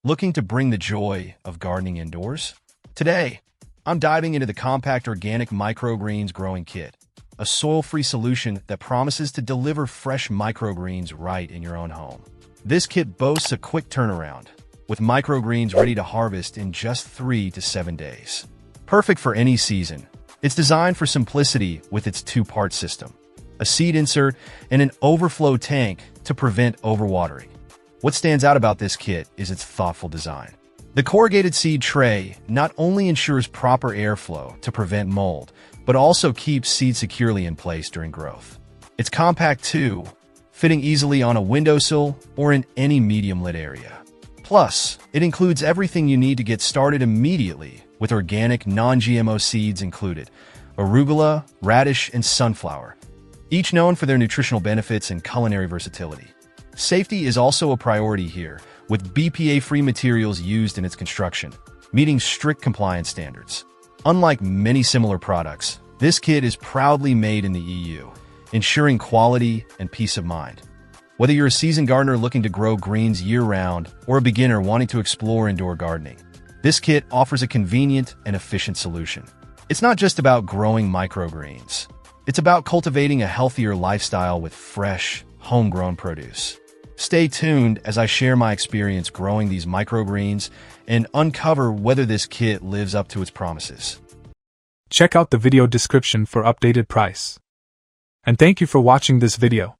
Looking to bring the joy of gardening indoors? Today, I'm diving into the compact organic microgreens growing kit, a soil-free solution that promises to deliver fresh microgreens right in your own home. This kit boasts a quick turnaround, with microgreens ready to harvest in just 3 to 7 days. Perfect for any season, it's designed for simplicity with its two-part system, a seed insert and an overflow tank to prevent overwatering. What stands out about this kit is its thoughtful design. The corrugated seed tray not only ensures proper airflow to prevent mold, but also keeps seeds securely in place during growth. It's compact too, fitting easily on a windowsill or in any medium-lit area. Plus, it includes everything you need to get started immediately, with organic, non-GMO seeds included: arugula, radish, and sunflower, each known for their nutritional benefits and culinary versatility. Safety is also a priority here, with BPA-free materials used in its construction, meeting strict compliance standards. Unlike many similar products, this kit is proudly made in the EU, ensuring quality and peace of mind. Whether you're a seasoned gardener looking to grow greens year-round or a beginner wanting to explore indoor gardening, this kit offers a convenient and efficient solution. It's not just about growing microgreens. It's about cultivating a healthier lifestyle with fresh, homegrown produce. Stay tuned as I share my experience growing these microgreens and uncover whether this kit lives up to its promises. Check out the video description for updated price. And thank you for watching this video.